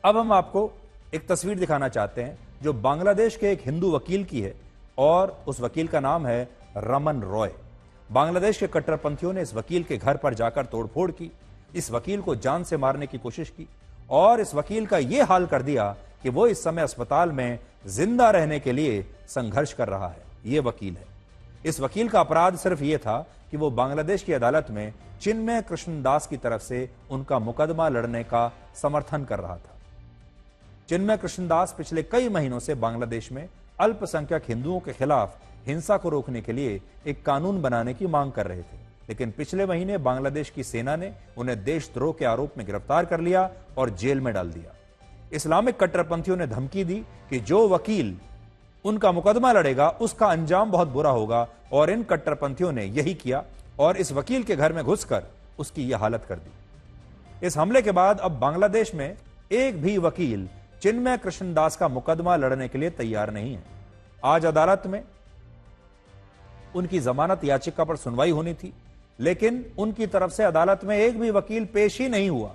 अब हम आपको एक तस्वीर दिखाना चाहते हैं जो बांग्लादेश के एक हिंदू वकील की है और उस वकील का नाम है रमन रॉय। बांग्लादेश के कट्टरपंथियों ने इस वकील के घर पर जाकर तोड़फोड़ की, इस वकील को जान से मारने की कोशिश की और इस वकील का यह हाल कर दिया कि वो इस समय अस्पताल में जिंदा रहने के लिए संघर्ष कर रहा है। ये वकील है। इस वकील का अपराध सिर्फ यह था कि वो बांग्लादेश की अदालत में चिन्मय कृष्णदास की तरफ से उनका मुकदमा लड़ने का समर्थन कर रहा था। चिन्मय कृष्णदास पिछले कई महीनों से बांग्लादेश में अल्पसंख्यक हिंदुओं के खिलाफ हिंसा को रोकने के लिए एक कानून बनाने की मांग कर रहे थे, लेकिन पिछले महीने बांग्लादेश की सेना ने उन्हें देशद्रोह के आरोप में गिरफ्तार कर लिया और जेल में डाल दिया। इस्लामिक कट्टरपंथियों ने धमकी दी कि जो वकील उनका मुकदमा लड़ेगा उसका अंजाम बहुत बुरा होगा और इन कट्टरपंथियों ने यही किया और इस वकील के घर में घुसकर उसकी यह हालत कर दी। इस हमले के बाद अब बांग्लादेश में एक भी वकील चिन्मय कृष्णदास का मुकदमा लड़ने के लिए तैयार नहीं है। आज अदालत में उनकी जमानत याचिका पर सुनवाई होनी थी, लेकिन उनकी तरफ से अदालत में एक भी वकील पेश ही नहीं हुआ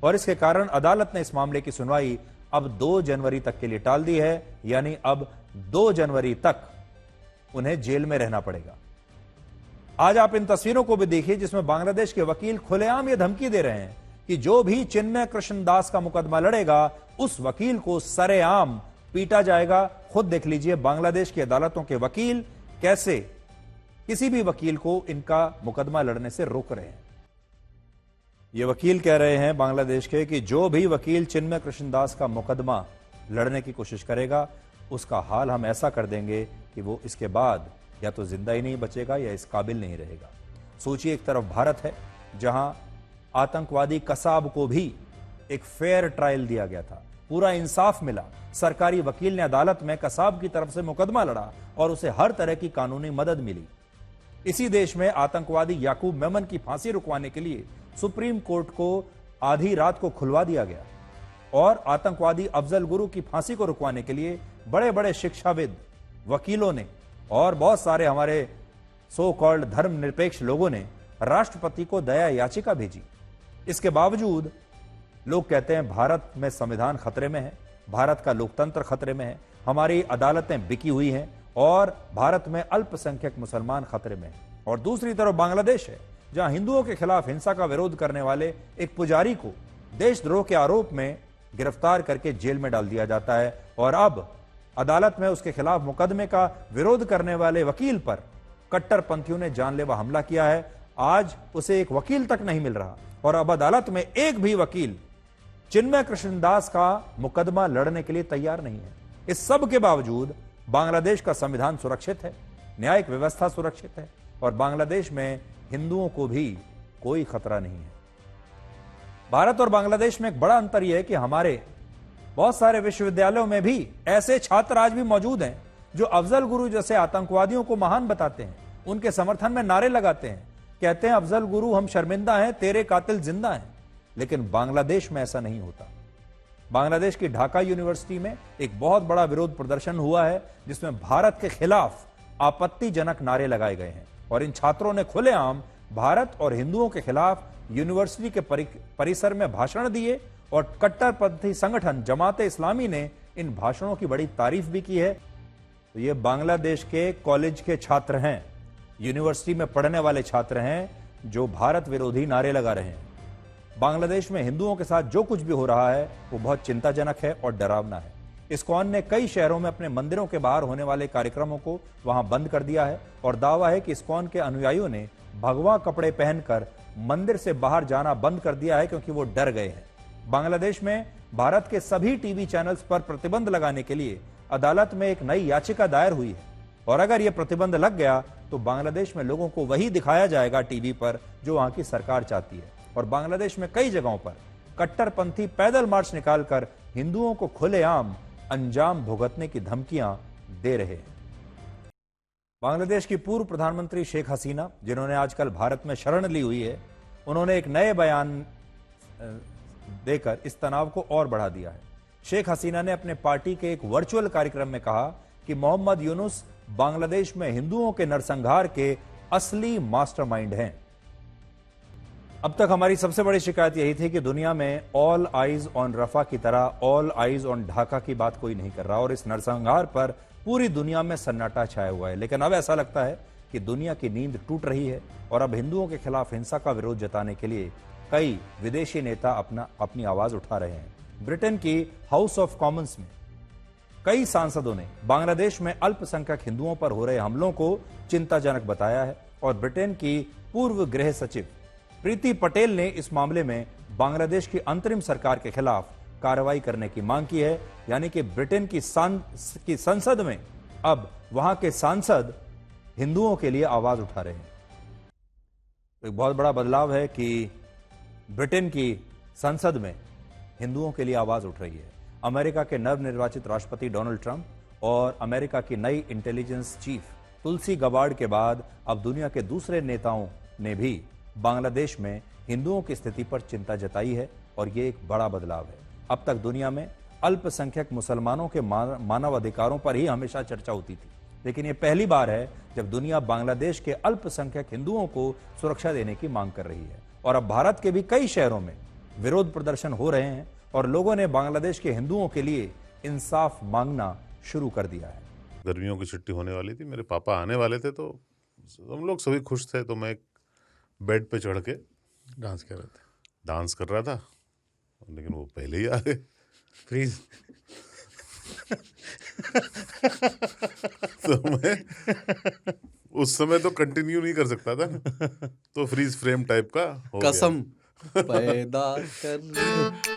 और इसके कारण अदालत ने इस मामले की सुनवाई अब 2 जनवरी तक के लिए टाल दी है। यानी अब 2 जनवरी तक उन्हें जेल में रहना पड़ेगा। आज आप इन तस्वीरों को भी देखिए जिसमें बांग्लादेश के वकील खुलेआम यह धमकी दे रहे हैं कि जो भी चिन्मय कृष्णदास का मुकदमा लड़ेगा उस वकील को सरेआम पीटा जाएगा। खुद देख लीजिए बांग्लादेश की अदालतों के वकील कैसे किसी भी वकील को इनका मुकदमा लड़ने से रोक रहे हैं। ये वकील कह रहे हैं बांग्लादेश के कि जो भी वकील चिन्मय कृष्णदास का मुकदमा लड़ने की कोशिश करेगा उसका हाल हम ऐसा कर देंगे कि वो इसके बाद या तो जिंदा ही नहीं बचेगा या इस काबिल नहीं रहेगा। सोचिए, एक तरफ भारत है जहां आतंकवादी कसाब को भी एक फेयर ट्रायल दिया गया था, पूरा इंसाफ मिला, सरकारी वकील ने अदालत में कसाब की तरफ से मुकदमा लड़ा और उसे हर तरह की कानूनी मदद मिली। इसी देश में आतंकवादी याकूब मेमन की फांसी रुकवाने के लिए सुप्रीम कोर्ट को आधी रात को खुलवा दिया गया और आतंकवादी अफजल गुरु की फांसी को रुकवाने के लिए बड़े बड़े शिक्षाविद, वकीलों ने और बहुत सारे हमारे सो कॉल्ड धर्मनिरपेक्ष लोगों ने राष्ट्रपति को दया याचिका भेजी। इसके बावजूद लोग कहते हैं भारत में संविधान खतरे में है, भारत का लोकतंत्र खतरे में है, हमारी अदालतें बिकी हुई हैं और भारत में अल्पसंख्यक मुसलमान खतरे में हैं। और दूसरी तरफ बांग्लादेश है जहां हिंदुओं के खिलाफ हिंसा का विरोध करने वाले एक पुजारी को देशद्रोह के आरोप में गिरफ्तार करके जेल में डाल दिया जाता है और अब अदालत में उसके खिलाफ मुकदमे का विरोध करने वाले वकील पर कट्टरपंथियों ने जानलेवा हमला किया है। आज उसे एक वकील तक नहीं मिल रहा और अब अदालत में एक भी वकील चिन्मय कृष्णदास का मुकदमा लड़ने के लिए तैयार नहीं है। इस सब के बावजूद बांग्लादेश का संविधान सुरक्षित है, न्यायिक व्यवस्था सुरक्षित है और बांग्लादेश में हिंदुओं को भी कोई खतरा नहीं है। भारत और बांग्लादेश में एक बड़ा अंतर यह है कि हमारे बहुत सारे विश्वविद्यालयों में भी ऐसे छात्र आज भी मौजूद हैं जो अफजल गुरु जैसे आतंकवादियों को महान बताते हैं, उनके समर्थन में नारे लगाते हैं, कहते हैं अफजल गुरु हम शर्मिंदा हैं, तेरे कातिल जिंदा हैं। लेकिन बांग्लादेश में ऐसा नहीं होता। बांग्लादेश की ढाका यूनिवर्सिटी में एक बहुत बड़ा विरोध प्रदर्शन हुआ है जिसमें भारत के खिलाफ आपत्तिजनक नारे लगाए गए हैं और इन छात्रों ने खुलेआम भारत और हिंदुओं के खिलाफ यूनिवर्सिटी के परिसर में भाषण दिए और कट्टरपंथी संगठन जमाते इस्लामी ने इन भाषणों की बड़ी तारीफ भी की है। तो ये बांग्लादेश के कॉलेज के छात्र हैं, यूनिवर्सिटी में पढ़ने वाले छात्र हैं जो भारत विरोधी नारे लगा रहे हैं। बांग्लादेश में हिंदुओं के साथ जो कुछ भी हो रहा है वो बहुत चिंताजनक है और डरावना है। इस्कॉन ने कई शहरों में अपने मंदिरों के बाहर होने वाले कार्यक्रमों को वहां बंद कर दिया है और दावा है कि इस्कॉन के अनुयायियों ने भगवा कपड़े पहनकर मंदिर से बाहर जाना बंद कर दिया है क्योंकि वो डर गए हैं। बांग्लादेश में भारत के सभी टीवी चैनल्स पर प्रतिबंध लगाने के लिए अदालत में एक नई याचिका दायर हुई है और अगर यह प्रतिबंध लग गया तो बांग्लादेश में लोगों को वही दिखाया जाएगा टीवी पर जो वहां की सरकार चाहती है। और बांग्लादेश में कई जगहों पर कट्टरपंथी पैदल मार्च निकालकर हिंदुओं को खुलेआम अंजाम भुगतने की धमकियां दे रहे हैं। बांग्लादेश की पूर्व प्रधानमंत्री शेख हसीना, जिन्होंने आजकल भारत में शरण ली हुई है, उन्होंने एक नए बयान देकर इस तनाव को और बढ़ा दिया है। शेख हसीना ने अपने पार्टी के एक वर्चुअल कार्यक्रम में कहा कि मोहम्मद यूनुस बांग्लादेश में हिंदुओं के नरसंहार के असली मास्टरमाइंड हैं। अब तक हमारी सबसे बड़ी शिकायत यही थी कि दुनिया में ऑल आइज ऑन रफा की तरह ऑल आइज ऑन ढाका की बात कोई नहीं कर रहा और इस नरसंहार पर पूरी दुनिया में सन्नाटा छाया हुआ है। लेकिन अब ऐसा लगता है कि दुनिया की नींद टूट रही है और अब हिंदुओं के खिलाफ हिंसा का विरोध जताने के लिए कई विदेशी नेता अपनी आवाज उठा रहे हैं। ब्रिटेन की हाउस ऑफ कॉमन्स में कई सांसदों ने बांग्लादेश में अल्पसंख्यक हिंदुओं पर हो रहे हमलों को चिंताजनक बताया है और ब्रिटेन की पूर्व गृह सचिव प्रीति पटेल ने इस मामले में बांग्लादेश की अंतरिम सरकार के खिलाफ कार्रवाई करने की मांग की है। यानी कि ब्रिटेन की संसद में अब वहां के सांसद हिंदुओं के लिए आवाज उठा रहे हैं। तो एक बहुत बड़ा बदलाव है कि ब्रिटेन की संसद में हिंदुओं के लिए आवाज उठ रही है। अमेरिका के नवनिर्वाचित राष्ट्रपति डोनाल्ड ट्रंप और अमेरिका की नई इंटेलिजेंस चीफ तुलसी गबार्ड के बाद अब दुनिया के दूसरे नेताओं ने भी बांग्लादेश में हिंदुओं की स्थिति पर चिंता जताई है और यह एक बड़ा बदलाव है। अब तक दुनिया में अल्पसंख्यक मुसलमानों के मानव अधिकारों पर ही हमेशा चर्चा होती थी, लेकिन यह पहली बार है जब दुनिया बांग्लादेश के अल्पसंख्यक हिंदुओं को सुरक्षा देने की मांग कर रही है। और अब भारत के भी कई शहरों में विरोध प्रदर्शन हो रहे हैं और लोगों ने बांग्लादेश के हिंदुओं के लिए इंसाफ मांगना शुरू कर दिया है। गर्मियों की छुट्टी होने वाली थी, मेरे पापा आने वाले थे, तो हम लोग सभी खुश थे। तो मैं बेड पे चढ़ के डांस कर रहे थे। डांस कर रहा था, लेकिन वो पहले ही आ गए। फ्रीज। तो मैं उस समय तो कंटिन्यू नहीं कर सकता था ना, तो फ्रीज फ्रेम टाइप का हो गया। कसम पैदा कर